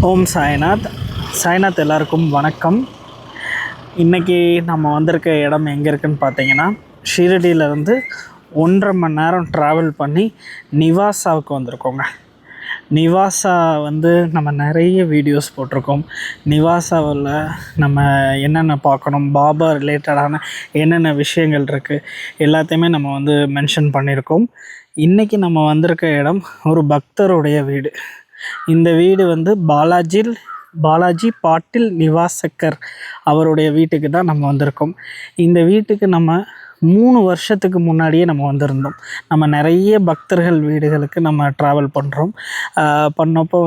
ஓம் சாய்நாத். சாய்நாத் எல்லாருக்கும் வணக்கம். இன்றைக்கி நம்ம வந்திருக்க இடம் எங்கே இருக்குதுன்னு பார்த்தீங்கன்னா, ஷீரடியிலேருந்து 1.5 மணி நேரம் ட்ராவல் பண்ணி நிவாசாவுக்கு வந்திருக்கோங்க. நிவாசா நம்ம நிறைய வீடியோஸ் போட்டிருக்கோம். நிவாசாவில் நம்ம என்னென்ன பார்க்கணும், பாபா ரிலேட்டடான என்னென்ன விஷயங்கள் இருக்குது எல்லாத்தையுமே நம்ம மென்ஷன் பண்ணியிருக்கோம். இன்றைக்கி நம்ம வந்திருக்க இடம் ஒரு பக்தருடைய வீடு. இந்த வீடு பாலாஜி பாட்டில் நிவாசக்கர் அவருடைய வீட்டுக்கு தான் நம்ம வந்திருக்கோம். இந்த வீட்டுக்கு நம்ம 3 வருஷத்துக்கு முன்னாடியே நம்ம வந்திருந்தோம். நம்ம நிறைய பக்தர்கள் வீடுகளுக்கு நம்ம ட்ராவல் பண்ணப்போ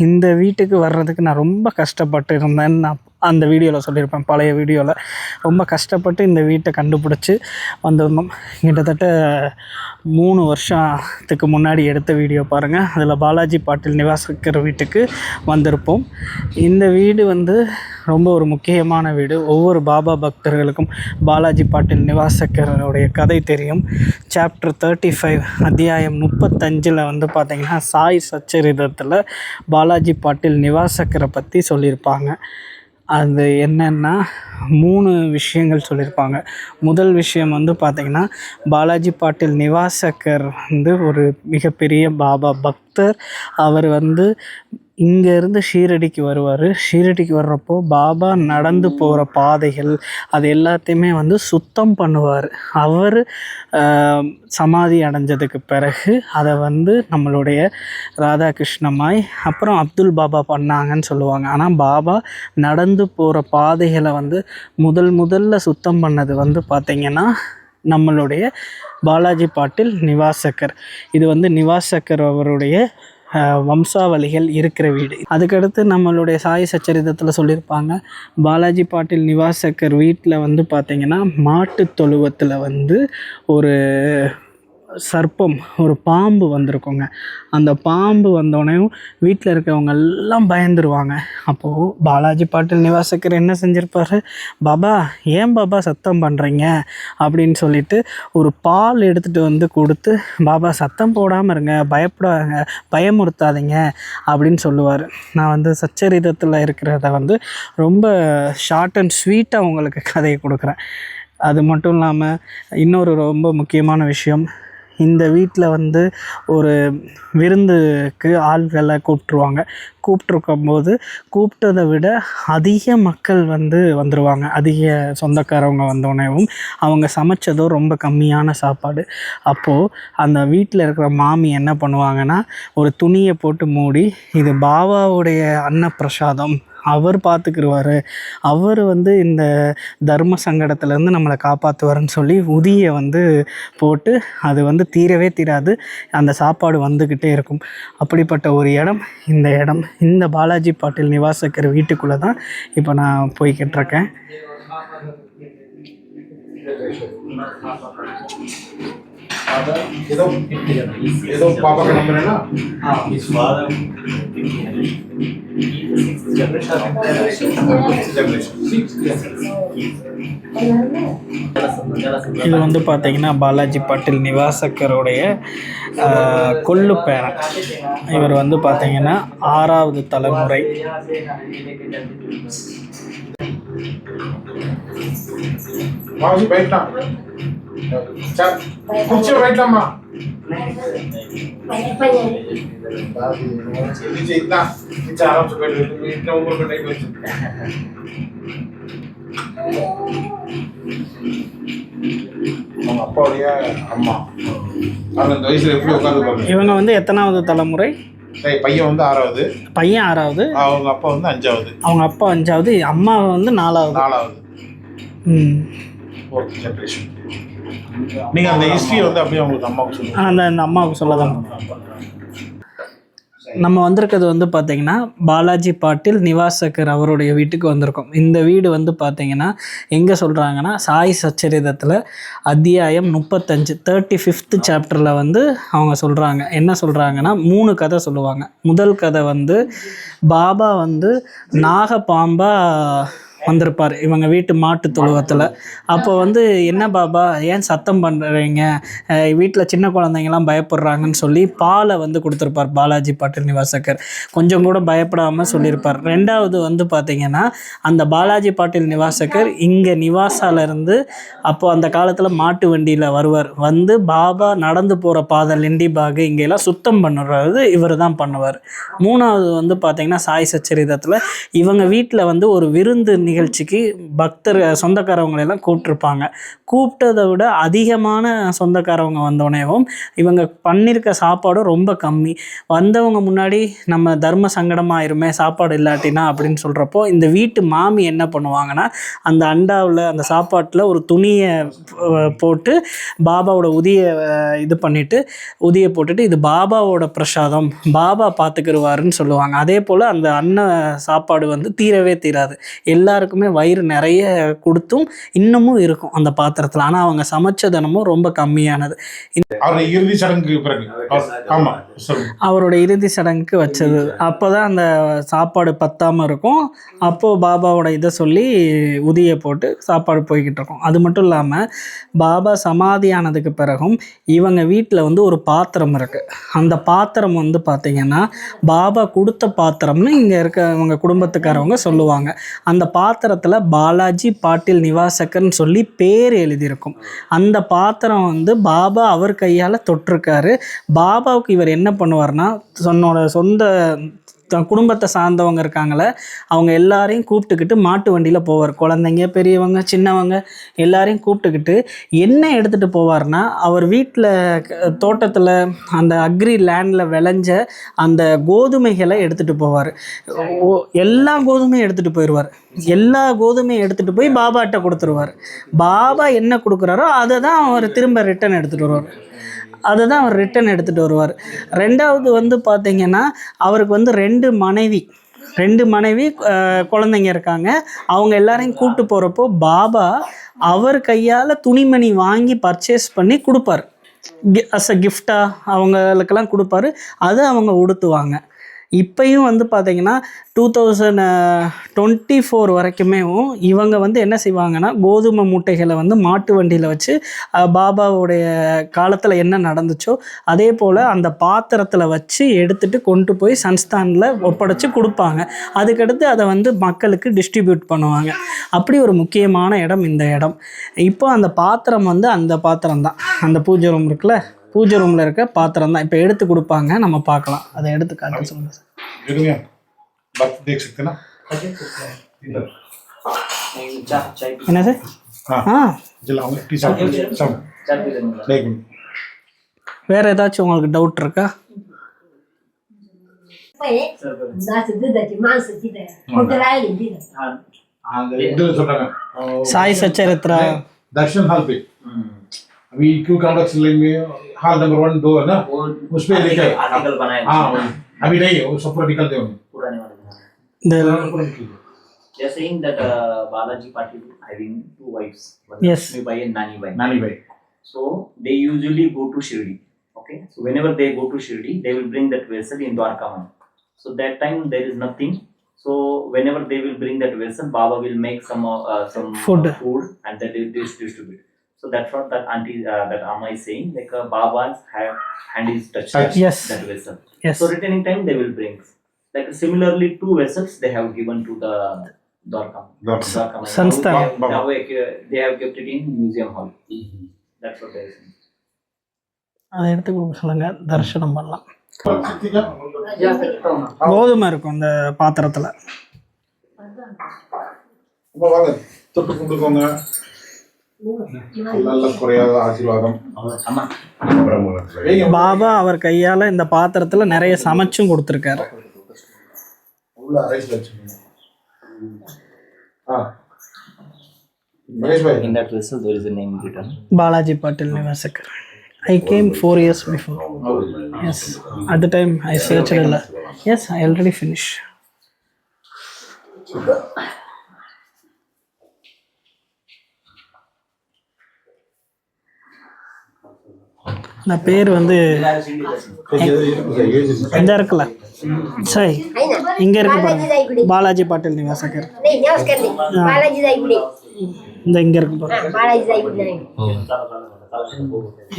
இந்த வீட்டுக்கு வர்றதுக்கு நான் ரொம்ப கஷ்டப்பட்டு இருந்தேன்னு நான் அந்த வீடியோவில் சொல்லியிருப்பேன். பழைய வீடியோவில் ரொம்ப கஷ்டப்பட்டு இந்த வீட்டை கண்டுபிடிச்சி வந்திருந்தோம். கிட்டத்தட்ட 3 வருஷத்துக்கு முன்னாடி எடுத்த வீடியோ பாருங்கள். அதில் பாலாஜி பாட்டில் நிவாசக்கர் வீட்டுக்கு வந்திருப்போம். இந்த வீடு ரொம்ப ஒரு முக்கியமான வீடு. ஒவ்வொரு பாபா பக்தர்களுக்கும் பாலாஜி பாட்டில் நிவாசக்கருடைய கதை தெரியும். சாப்டர் 35 அத்தியாயம் 35 பார்த்திங்கன்னா சாய் சச்சரிதத்தில் பாலாஜி பாட்டில் நிவாசக்கரை பற்றி சொல்லியிருப்பாங்க. அது என்னென்னா 3 விஷயங்கள் சொல்லியிருப்பாங்க. முதல் விஷயம் பார்த்திங்கன்னா, பாலாஜி பாட்டில் நிவாசக்கர் ஒரு மிகப்பெரிய பாபா பக்தர். அவர் இங்கேருந்து ஷீரடிக்கு வருவார். ஷீரடிக்கு வர்றப்போ பாபா நடந்து போகிற பாதைகள் அது எல்லாத்தையுமே சுத்தம் பண்ணுவார். அவர் சமாதி அடைஞ்சதுக்கு பிறகு அதை நம்மளுடைய ராதாகிருஷ்ணமாய் அப்புறம் அப்துல் பாபா பண்ணாங்கன்னு சொல்லுவாங்க. ஆனால் பாபா நடந்து போகிற பாதைகளை முதல்ல சுத்தம் பண்ணது பார்த்திங்கன்னா நம்மளுடைய பாலாஜி பாட்டில் நிவாசக்கர். இது நிவாசக்கர் அவருடைய வம்சாவளிகள் இருக்கிற வீடு. அதுக்கடுத்து நம்மளுடைய சாய் சச்சரிதத்தில் சொல்லியிருப்பாங்க, பாலாஜி பாட்டில் நிவாசக்கர் வீட்டில் பார்த்திங்கன்னா மாட்டு தொழுவத்தில் ஒரு சர்ப்பம், ஒரு பாம்பு வந்திருக்குங்க. அந்த பாம்பு வந்தோடனே வீட்டில் இருக்கவங்க எல்லாம் பயந்துருவாங்க. அப்போது பாலாஜி பாட்டில் நிவாசக்கர் என்ன செஞ்சுருப்பார், பாபா ஏன் பாபா சத்தம் பண்ணுறீங்க அப்படின்னு சொல்லிட்டு ஒரு பால் எடுத்துகிட்டு கொடுத்து, பாபா சத்தம் போடாமல் இருங்க, பயப்படாங்க, பயமுறுத்தாதீங்க அப்படின்னு சொல்லுவார். நான் சச்சரிதத்தில் இருக்கிறத ரொம்ப ஷார்ட் அண்ட் ஸ்வீட்டாக உங்களுக்கு கதையை கொடுக்குறேன். அது மட்டும் இல்லாமல் இன்னொரு ரொம்ப முக்கியமான விஷயம், இந்த வீட்டில் ஒரு விருந்துக்கு ஆள்களை கூப்பிட்ருக்கும்போது கூப்பிட்டதை விட அதிக மக்கள் வந்துடுவாங்க. அதிக சொந்தக்காரவங்க வந்தோடனேவும் அவங்க சமைச்சதும் ரொம்ப கம்மியான சாப்பாடு. அப்போது அந்த வீட்டில் இருக்கிற மாமி என்ன பண்ணுவாங்கன்னா, ஒரு துணியை போட்டு மூடி, இது பாபாவுடைய அன்னப்பிரசாதம், அவர் பார்த்துக்கிடுவார், அவர் இந்த தர்ம சங்கடத்துலேருந்து நம்மளை காப்பாற்றுவார்னு சொல்லி உதியை போட்டு அது தீரவே தீராது, அந்த சாப்பாடு வந்துக்கிட்டே இருக்கும். அப்படிப்பட்ட ஒரு இடம் இந்த பாலாஜி பாட்டில் நிவாசக்கர் வீட்டுக்குள்ளே தான் இப்போ நான் போய்கிட்டு இருக்கேன். ఏదో పాప కనబడేనా ఇస్ ఫాదర్ இது பார்த்தீங்கன்னா பாலாஜி பாட்டில் நிவாசக்கருடைய கொள்ளு பேரன். இவர் பார்த்தீங்கன்னா 6வது தலைமுறை. மாஜி பைட்டா சார் குச்சி ரைட்லாமா இது இத்தா இது ஆராம் से बैठ गए इतना ऊपर पे नहीं बैठ அவங்க அப்பாவுடைய அம்மா அவங்க இந்த வயசுல எப்படி உட்கார்ந்து இவங்க எத்தனாவது தலைமுறை? பையன் 6வது. பையன் 6வது, அவங்க அப்பா 5வது. அவங்க அப்பா 5வது, அம்மா 4வது. Fourth generation. நீங்க அந்த ஹிஸ்டரி அப்படியே உங்களுக்கு அம்மாவுக்கு சொல்லுங்க. அந்த அம்மாவுக்கு சொல்லதான். நம்ம வந்திருக்கிறது பார்த்தீங்கன்னா பாலாஜி பாட்டில் நிவாசக்கர் அவருடைய வீட்டுக்கு வந்திருக்கோம். இந்த வீடு பார்த்தீங்கன்னா எங்கே சொல்கிறாங்கன்னா, சாய் சச்சரிதத்தில் அத்தியாயம் 35 35th சாப்டரில் அவங்க சொல்கிறாங்க. என்ன சொல்கிறாங்கன்னா 3 கதை சொல்லுவாங்க. முதல் கதை பாபா நாகப்பாம்பா வந்திருப்பார் இவங்க வீட்டு மாட்டு தொழுவத்தில். அப்போ வந்து என்ன பாபா ஏன் சத்தம் பண்ணுறீங்க, வீட்டில் சின்ன குழந்தைங்கலாம் பயப்படுறாங்கன்னு சொல்லி பாலை வந்து கொடுத்துருப்பார் பாலாஜி பாட்டில் நிவாசகர். கொஞ்சம் கூட பயப்படாமல் சொல்லியிருப்பார். ரெண்டாவது வந்து பார்த்திங்கன்னா அந்த பாலாஜி பாட்டில் நிவாசகர் இங்கே நிவாசாலேருந்து அப்போது அந்த காலத்தில் மாட்டு வண்டியில் வருவார். வந்து பாபா நடந்து போகிற பாதை லிண்டி பாகு இங்கெல்லாம் சுத்தம் பண்ணுறது இவர் தான் பண்ணுவார். மூணாவது வந்து பார்த்திங்கன்னா சாய் சச்சரிதத்தில் இவங்க வீட்டில் வந்து ஒரு விருந்து நிகழ்ச்சிக்கு பக்தர் சொந்தக்காரவங்களெல்லாம் கூப்பிட்ருப்பாங்க. கூப்பிட்டதை விட அதிகமான சொந்தக்காரவங்க வந்தோடனேவும் இவங்க பண்ணியிருக்க சாப்பாடும் ரொம்ப கம்மி. வந்தவங்க முன்னாடி நம்ம தர்ம சங்கடமாயிருமே சாப்பாடு இல்லாட்டினா அப்படின்னு சொல்கிறப்போ இந்த வீட்டு மாமி என்ன பண்ணுவாங்கன்னா அந்த அண்டாவில் அந்த சாப்பாட்டில் ஒரு துணியை போட்டு பாபாவோட உதியை இது பண்ணிவிட்டு உதியை போட்டுட்டு இது பாபாவோட பிரசாதம் பாபா பார்த்துக்கிடுவாருன்னு சொல்லுவாங்க. அதே போல் அந்த சாப்பாடு வந்து தீரவே தீராது. எல்லாருக்குமே வயிறு நிறைய கொடுத்தும் இன்னமும் இருக்கும் அந்த பாத்திரத்தில். ஆனால் அவங்க சமைச்ச தினமும் ரொம்ப கம்மியானது. அவருடைய இறுதி சடங்குக்கு பிறகு அவரோட இறுதி சடங்குக்கு வச்சது. அப்போ தான் அந்த சாப்பாடு பத்தாமல் இருக்கும். அப்போது பாபாவோட இதை சொல்லி உதியை போட்டு சாப்பாடு போய்கிட்டு இருக்கும். அது மட்டும் இல்லாமல் பாபா சமாதியானதுக்கு பிறகும் இவங்க வீட்டில் வந்து ஒரு பாத்திரம் இருக்குது. அந்த பாத்திரம் வந்து பார்த்திங்கன்னா பாபா கொடுத்த பாத்திரம்னு இங்கே இருக்கவங்க குடும்பத்துக்காரவங்க சொல்லுவாங்க. அந்த பாத்திரத்தில் பாலாஜி பாட்டில் நிவாசகர்னு சொல்லி பேர் எழுதியிருக்கும். அந்த பாத்திரம் வந்து பாபா அவர் கையால் தொட்டிருக்காரு. பாபாவுக்கு இவர் என்ன பண்ணுவார்னா தன்னோட சொந்த குடும்பத்தை சார்ந்தவங்க இருக்காங்களே அவங்க எல்லாரையும் கூப்பிட்டுக்கிட்டு மாட்டு வண்டியில் போவார். குழந்தைங்க பெரியவங்க சின்னவங்க எல்லாரையும் கூப்பிட்டுக்கிட்டு என்ன எடுத்துகிட்டு போவார்னா அவர் வீட்டில் தோட்டத்தில் அந்த அக்ரி லேண்டில் விளைஞ்ச அந்த கோதுமைகளை எடுத்துகிட்டு போவார். எல்லா கோதுமையும் எடுத்துகிட்டு போயிடுவார். எல்லா கோதுமையும் எடுத்துகிட்டு போய் பாபாட்ட கொடுத்துருவார். பாபா என்ன கொடுக்குறாரோ அதை தான் அவர் திரும்ப ரிட்டன் எடுத்துகிட்டு வருவார். அதை தான் அவர் ரிட்டன் எடுத்துகிட்டு வருவார். ரெண்டாவது வந்து பார்த்திங்கன்னா அவருக்கு வந்து ரெண்டு மனைவி குழந்தைங்க இருக்காங்க. அவங்க எல்லாரையும் கூப்பிட்டு போகிறப்போ பாபா அவர் கையால் துணிமணி வாங்கி பர்ச்சேஸ் பண்ணி கொடுப்பார். அஸ் அ கிஃப்டாக அவங்களுக்கெல்லாம் கொடுப்பாரு. அதை அவங்க உடுத்துவாங்க. இப்போயும் வந்து பார்த்திங்கன்னா 2024 வரைக்குமே இவங்க வந்து என்ன செய்வாங்கன்னா கோதுமை மூட்டைகளை வந்து மாட்டு வண்டியில் வச்சு பாபாவுடைய காலத்தில் என்ன நடந்துச்சோ அதே போல் அந்த பாத்திரத்தில் வச்சு எடுத்துகிட்டு கொண்டு போய் சன்ஸ்தானில் ஒப்படைச்சி கொடுப்பாங்க. அதுக்கடுத்து அதை வந்து மக்களுக்கு டிஸ்ட்ரிபியூட் பண்ணுவாங்க. அப்படி ஒரு முக்கியமான இடம் இந்த இடம். இப்போ அந்த பாத்திரம் வந்து அந்த பாத்திரம் தான் அந்த பூஜை ரூம் இருக்குல்ல, பூஜை ரூமில் இருக்க பாத்திரம் தான் இப்போ எடுத்து கொடுப்பாங்க. நம்ம பார்க்கலாம். அதை எடுத்து காட்ட சொல்லுங்கள் சார். என்ன சார்? வேற ஏதாச்சும் உங்களுக்கு டவுட் இருக்கா? சாய் சச்சரித்ரா दर्शन हॉल पे अभी क्यों कॉम्प्लेक्स में हॉल नंबर 1 2 है ना, उस पे लेकर आर्टिकल बनाया। हाँ अभी नहीं है, वो सब पूरा निकल दे पुराने वाले। They are saying that Balaji Patil having 2 wives. Yes. By and Nani Bai. So they usually go to Shirdi. Okay. So whenever they go to Shirdi, they will bring that vessel in Dwarka. So that time there is nothing. So whenever they will bring that vessel, Baba will make some food and that they distribute. So that's what that auntie, that Amma is saying, like Baba's hand is touched that vessel. Yes. So returning time they will bring. Like similarly 2 vessels they have given to the Dwarka. Sansthan. They have kept it in museum hall. That's what they are saying. அதை எடுத்து கொடுக்க சொல்லுங்க, தரிசனம் பண்ணலாம். கோதுமை இருக்கும் அந்த பாத்திரத்தில். தொட்டு கும்பிட்டுக்கோங்க. நல்ல குறையாத ஆசீர்வாதம். பாபா அவர் கையால் இந்த பாத்திரத்தில் நிறைய சமைச்சும் கொடுத்துருக்காரு. In that vessel there is a name written. Balaji Patil Nivasakar. I came 4 years before. Yes. At the time I searched a lot. Yes, I already finished. நான் பேர் வந்து எந்த இருக்குல்ல சரி இங்கே இருக்கு பாருங்க, பாலாஜி பாட்டில் நிவாசகர். இந்த இங்கே இருக்கு பாருங்க.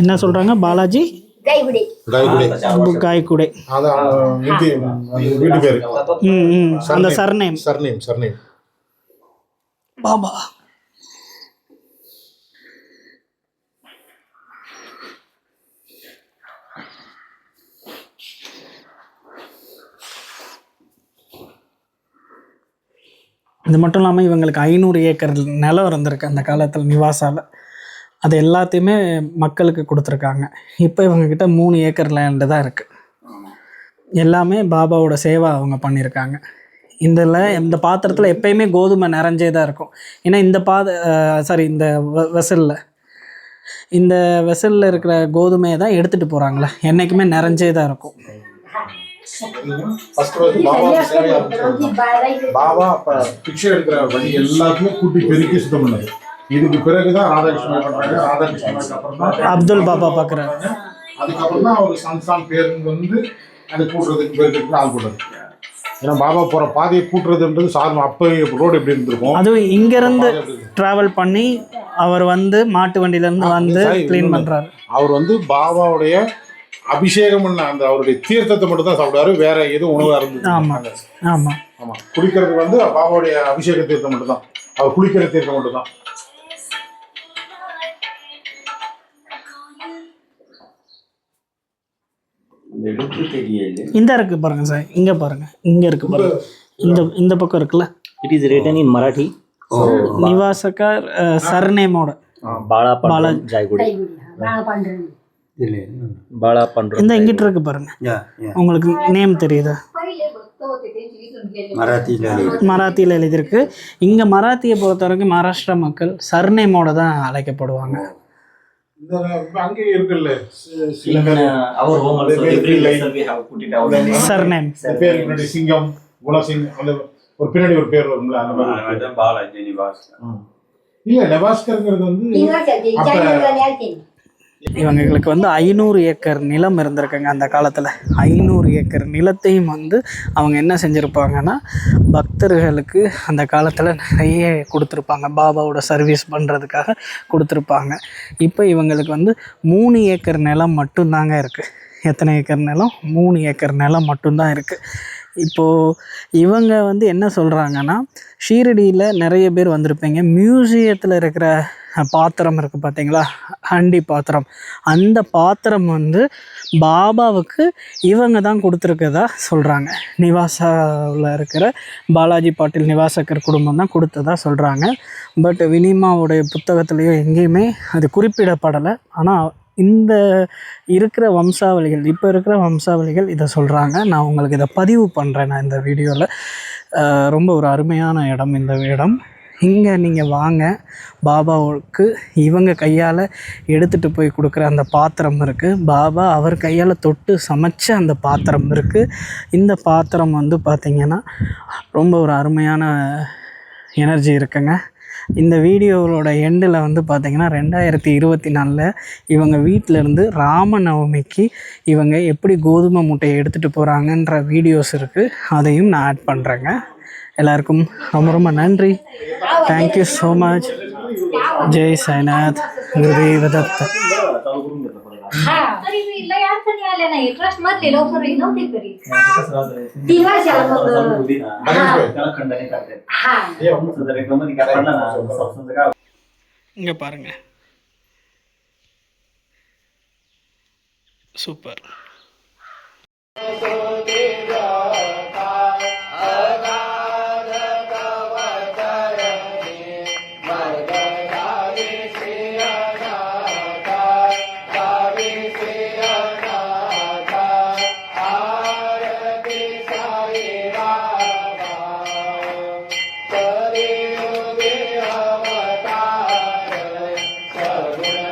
என்ன சொல்கிறாங்க? பாலாஜி காய்குடை. அந்த சர்நேம் பாபா. இது மட்டும் இல்லாமல் இவங்களுக்கு 500 ஏக்கர் நிலம் இருந்திருக்கு அந்த காலத்தில் நிவாசால். அது எல்லாத்தையுமே மக்களுக்கு கொடுத்துருக்காங்க. இப்போ இவங்கக்கிட்ட 3 ஏக்கர் லேண்டு தான் இருக்குது. எல்லாமே பாபாவோட சேவை அவங்க பண்ணியிருக்காங்க. இந்த பாத்திரத்தில் எப்பயுமே கோதுமை நிறைஞ்சே தான் இருக்கும். ஏன்னா இந்த வெசலில் இருக்கிற கோதுமையை தான் எடுத்துகிட்டு போகிறாங்களே, என்றைக்குமே நிறைஞ்சே தான் இருக்கும். பாபா பிக்சை எடுக்கிற வழி எல்லாத்தையுமே கூட்டி பெருக்கி சுத்தம் பண்ணாரு. இதுக்கு பிறகுதான் ராதாகிருஷ்ணன் பண்றாங்க. ராதாகிருஷ்ணனுக்கு அப்புறம் தான் அப்துல் பாபா பார்க்குறாரு. அதுக்கப்புறம் தான் அவர் சன்சான் பேருந்து வந்து அதை கூட்டுறதுக்கு பெருக்கிறதுக்கு ஆள் போடுறாரு. ஏன்னா பாபா போகிற பாதையை கூட்டுறதுன்றது சாதாரண. அப்போ ரோடு எப்படி இருந்திருக்கும்? அதுவும் இங்கேருந்து ட்ராவல் பண்ணி அவர் வந்து மாட்டு வண்டியிலேருந்து வந்து க்ளீன் பண்ணுறாரு. அவர் வந்து பாபாவுடைய அபிஷேகம் பண்ண அந்த அவருடைய தீர்த்தத்தை மட்டும் தான் சாப்பிடுவாரு. வேற எதுவும் உணவாக இருந்தது? ஆமாம். குளிக்கிறது வந்து பாபாவுடைய அபிஷேக தீர்த்தம் மட்டும் தான். அவர் குளிக்கிற தீர்த்தம் மட்டும் தான். இந்த இருக்கு பாருங்க சார், இங்க பாருங்க, இங்க இருக்கு பாருங்க, இந்த பக்கம் இருக்குல்ல. It is written in Marathi. நிவாசகர் சர்நேமோட Bala ஜாய்குடி. Bala பண்ற இந்த இங்கிட்ட இருக்கு பாருங்க. உங்களுக்கு நேம் தெரியுதா? மராத்தியில் எழுதியிருக்கு. இங்க மராத்தியை பொறுத்த வரைக்கும் மகாராஷ்டிரா மக்கள் சர்நேமோட தான் அழைக்கப்படுவாங்க. சர்நேம் சிங்கம் குலசிங் ஒரு பின்னாடி ஒரு பேர் வரும்ல, அந்த மாதிரி பாலாஜி நிவாஸ்கர்ங்கிறது வந்து இவங்களுக்கு வந்து 500 ஏக்கர் நிலம் இருந்திருக்குங்க அந்த காலத்தில். 500 ஏக்கர் நிலத்தையும் வந்து அவங்க என்ன செஞ்சுருப்பாங்கன்னா பக்தர்களுக்கு அந்த காலத்தில் நிறைய கொடுத்துருப்பாங்க. பாபாவோட சர்வீஸ் பண்ணுறதுக்காக கொடுத்துருப்பாங்க. இப்போ இவங்களுக்கு வந்து 3 ஏக்கர் நிலம் மட்டும்தாங்க இருக்குது. எத்தனை ஏக்கர் நிலம்? 3 ஏக்கர் நிலம் மட்டும்தான் இருக்குது. இப்போது இவங்க வந்து என்ன சொல்கிறாங்கன்னா, ஷீரடியில் நிறைய பேர் வந்திருப்பீங்க, மியூசியத்தில் இருக்கிற பாத்திரம் இருக்குது பார்த்தீங்களா, ஹண்டி பாத்திரம், அந்த பாத்திரம் வந்து பாபாவுக்கு இவங்க தான் கொடுத்துருக்கதா சொல்கிறாங்க. நிவாசாவில் இருக்கிற பாலாஜி பாட்டில் நிவாசகர் குடும்பம் தான் கொடுத்ததா சொல்கிறாங்க. பட் வினிமாவுடைய புத்தகத்துலேயும் எங்கேயுமே அது குறிப்பிடப்படலை. ஆனால் இந்த இருக்கிற வம்சாவளிகள், இப்போ இருக்கிற வம்சாவளிகள் இதை சொல்கிறாங்க. நான் உங்களுக்கு இதை பதிவு பண்ணுறேன் நான் இந்த வீடியோவில். ரொம்ப ஒரு அருமையான இடம் இந்த இடம். இங்கே நீங்கள் வாங்க, பாபாவுக்கு இவங்க கையால் எடுத்துகிட்டு போய் கொடுக்குற அந்த பாத்திரம் இருக்குது. பாபா அவர் கையால் தொட்டு சமைச்ச அந்த பாத்திரம் இருக்குது. இந்த பாத்திரம் வந்து பார்த்திங்கன்னா ரொம்ப ஒரு அருமையான எனர்ஜி இருக்குங்க. இந்த வீடியோவோட எண்டில் வந்து பார்த்திங்கன்னா 2024 இவங்க வீட்டிலேருந்து ராமநவமிக்கு இவங்க எப்படி கோதுமை மூட்டையை எடுத்துகிட்டு போகிறாங்கன்ற வீடியோஸ் இருக்குது. அதையும் நான் ஆட் பண்ணுறேங்க. எல்லாருக்கும் ரொம்ப ரொம்ப நன்றி. Thank you so much. ஜெய் சாய்நாத். குருதேவ दत्त. இங்க பாருங்க, சூப்பர். Hare